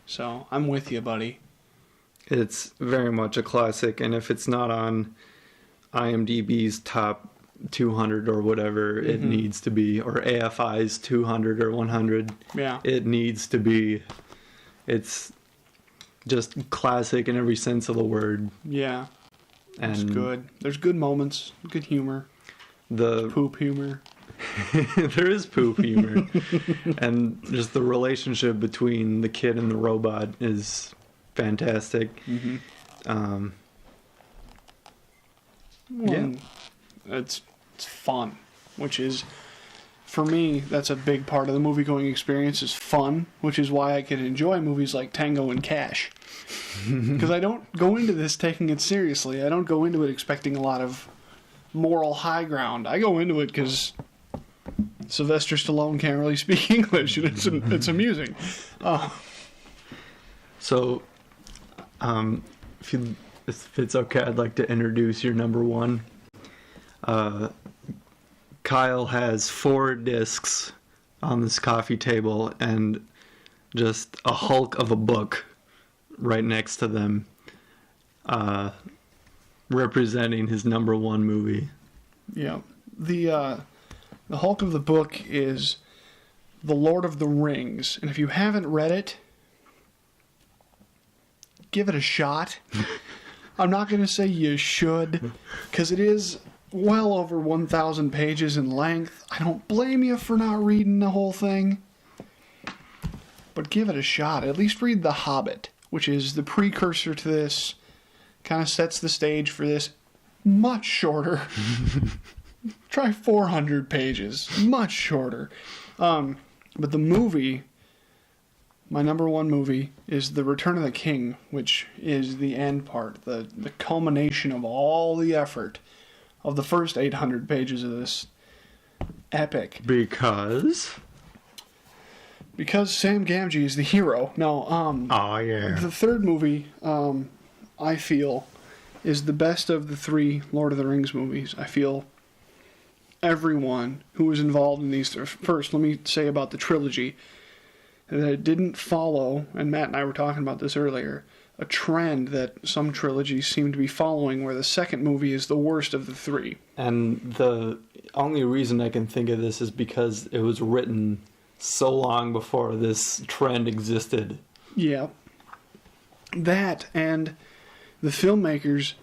So I'm with you, buddy. It's very much a classic, and if it's not on IMDb's top 200 or whatever it needs to be, or AFI's 200 or 100, it needs to be. It's just classic in every sense of the word. Yeah. And it's good. There's good moments, good humor. The poop humor. There is poop humor. And just the relationship between the kid and the robot is fantastic. It's fun, which is, for me, that's a big part of the movie-going experience, is fun, which is why I can enjoy movies like Tango and Cash. Because I don't go into this taking it seriously. I don't go into it expecting a lot of moral high ground. I go into it because Sylvester Stallone can't really speak English, and it's amusing. So, if it's okay, I'd like to introduce your number one. Kyle has 4 discs on this coffee table and just a hulk of a book right next to them, representing his number one movie. Yeah. The hulk of the book is The Lord of the Rings, and if you haven't read it, give it a shot. I'm not going to say you should, because it is well over 1,000 pages in length. I don't blame you for not reading the whole thing, but give it a shot. At least read The Hobbit, which is the precursor to this, kind of sets the stage for this. Much shorter. Try 400 pages. Much shorter. But the movie, my number one movie, is The Return of the King, which is the end part, the culmination of all the effort of the first 800 pages of this epic. Because Sam Gamgee is the hero. No, oh yeah. The third movie, I feel, is the best of the 3 Lord of the Rings movies. I feel everyone who was involved in these... First, let me say about the trilogy, that it didn't follow, and Matt and I were talking about this earlier, a trend that some trilogies seem to be following, where the second movie is the worst of the 3. And the only reason I can think of this is because it was written so long before this trend existed. Yeah. That, and the filmmakers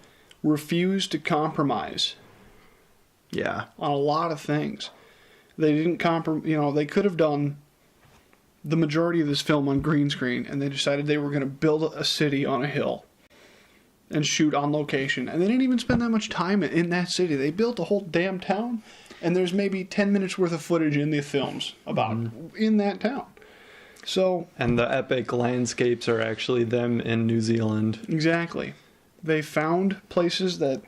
refused to compromise. Yeah. On a lot of things. They didn't they could have done the majority of this film on green screen, and they decided they were going to build a city on a hill and shoot on location. And they didn't even spend that much time in that city. They built a whole damn town, and there's maybe 10 minutes worth of footage in the films about in that town. So, and the epic landscapes are actually them in New Zealand. Exactly. They found places that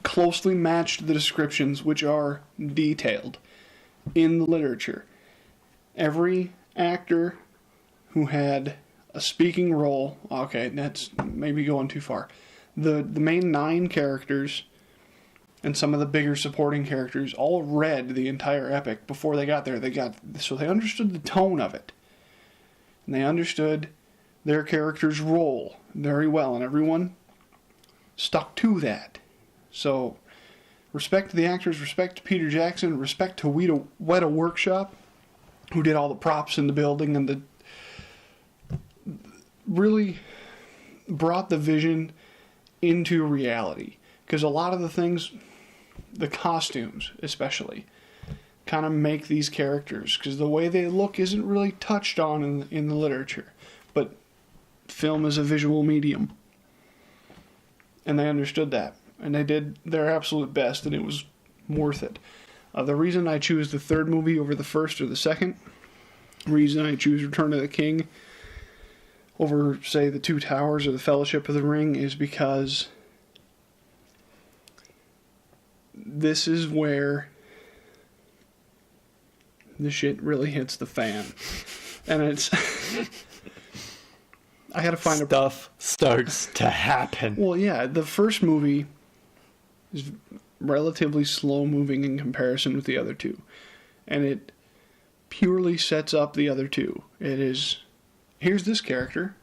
closely matched the descriptions, which are detailed in the literature. Every actor who had a speaking role, okay, that's maybe going too far. The main 9 characters and some of the bigger supporting characters all read the entire epic before they got there. So they understood the tone of it. And they understood their character's role very well, and everyone stuck to that. So, respect to the actors, respect to Peter Jackson, respect to Weta Workshop, who did all the props in the building and really brought the vision into reality. Because a lot of the things, the costumes especially, kind of make these characters. Because the way they look isn't really touched on in the literature. But film is a visual medium. And they understood that. And they did their absolute best, and it was worth it. The reason I choose the third movie over the first or the second, reason I choose Return of the King over, say, The Two Towers or The Fellowship of the Ring, is because this is where the shit really hits the fan. And it's... I gotta find Stuff starts to happen. Well, yeah, the first movie is relatively slow moving in comparison with the other two. And it purely sets up the other two. It is here's this character.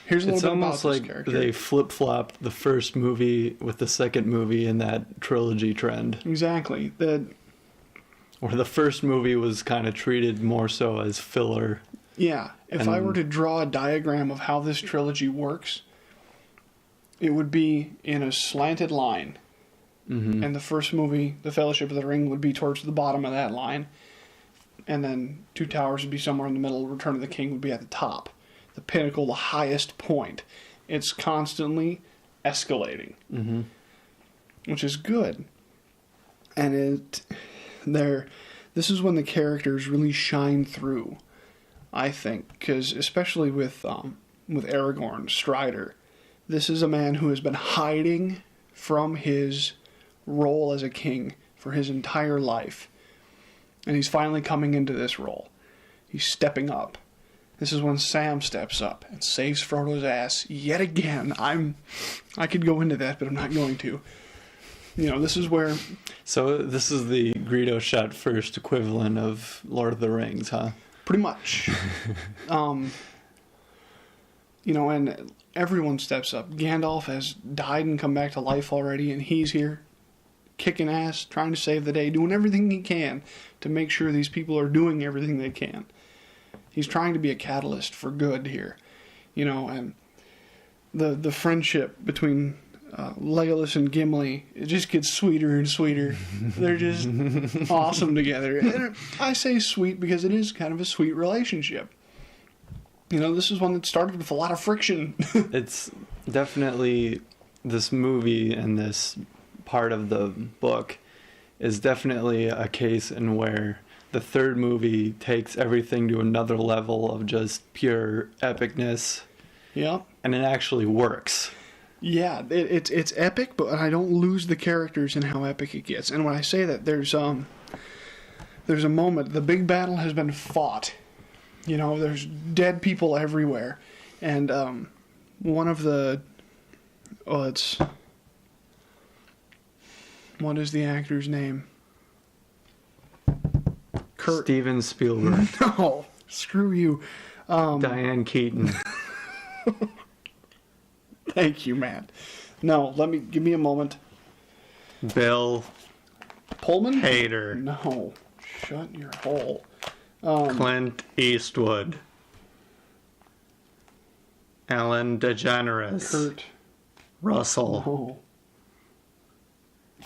Here's a little bit about this character. It's almost like they flip-flopped the first movie with the second movie in that trilogy trend. Exactly. Or the first movie was kind of treated more so as filler. Yeah. If I were to draw a diagram of how this trilogy works, it would be in a slanted line. Mm-hmm. And the first movie, The Fellowship of the Ring, would be towards the bottom of that line. And then Two Towers would be somewhere in the middle. Return of the King would be at the top. The pinnacle, the highest point. It's constantly escalating. Mm-hmm. Which is good. And this is when the characters really shine through, I think. Because especially with Aragorn, Strider, this is a man who has been hiding from his role as a king for his entire life. And he's finally coming into this role. He's stepping up. This is when Sam steps up and saves Frodo's ass yet again. I could go into that, but I'm not going to. You know, this is where... So this is the Greedo shot first equivalent of Lord of the Rings, huh? Pretty much. You know, and everyone steps up. Gandalf has died and come back to life already, and he's here kicking ass, trying to save the day, doing everything he can to make sure these people are doing everything they can. He's trying to be a catalyst for good here. You know, and the friendship between Legolas and Gimli, it just gets sweeter and sweeter. They're just awesome together. And I say sweet because it is kind of a sweet relationship. You know, this is one that started with a lot of friction. It's definitely, this movie and this part of the book is definitely a case in where the third movie takes everything to another level of just pure epicness. Yeah. And it actually works. Yeah, it's epic, but I don't lose the characters in how epic it gets. And when I say that, there's a moment, the big battle has been fought. You know, there's dead people everywhere. And one of the... What is the actor's name? Steven Spielberg. No, screw you. Diane Keaton. Thank you, man. No, give me a moment. Bill Pullman? Hader. No, shut your hole. Clint Eastwood. Ellen DeGeneres. Kurt Russell. Oh.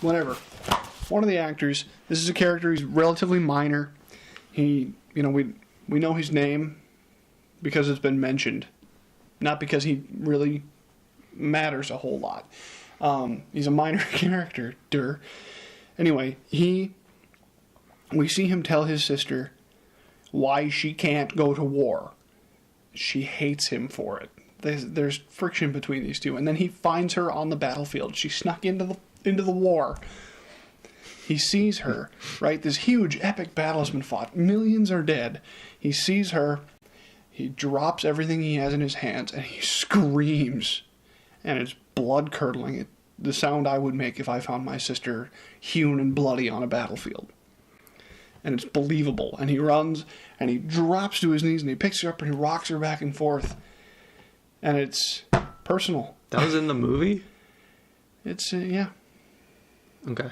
Whatever. One of the actors. This is a character. He's relatively minor. We know his name because it's been mentioned, not because he really matters a whole lot. He's a minor character. Anyway, we see him tell his sister why she can't go to war. She hates him for it. There's friction between these two, and then he finds her on the battlefield. She snuck into the war. He sees her, right? This huge epic battle has been fought. Millions are dead. He sees her. He drops everything he has in his hands, and he screams. And it's blood-curdling. The sound I would make if I found my sister hewn and bloody on a battlefield. And it's believable. And he runs, and he drops to his knees, and he picks her up, and he rocks her back and forth. And it's personal. That was in the movie? It's, yeah. Okay.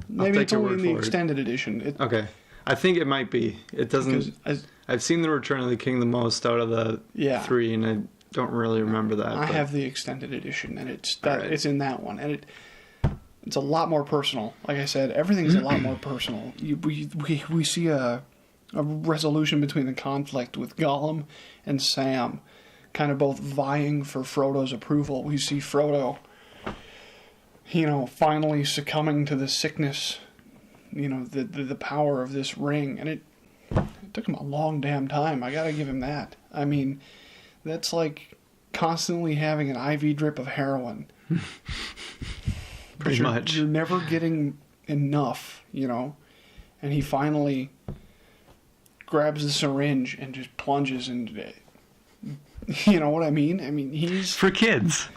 Maybe it's only in the extended edition. Okay. I think it might be. It doesn't... I've seen The Return of the King the most out of the three, and I don't really remember that. I have the extended edition, and it's in that one. And it's a lot more personal. Like I said, everything's a lot more personal. We see a resolution between the conflict with Gollum and Sam, kind of both vying for Frodo's approval. We see Frodo, finally succumbing to the sickness, the power of this ring. And it took him a long damn time. I gotta give him that. I mean, that's like constantly having an IV drip of heroin. Pretty much. You're never getting enough, And he finally grabs the syringe and just plunges into it. You know what I mean? I mean, he's... For kids.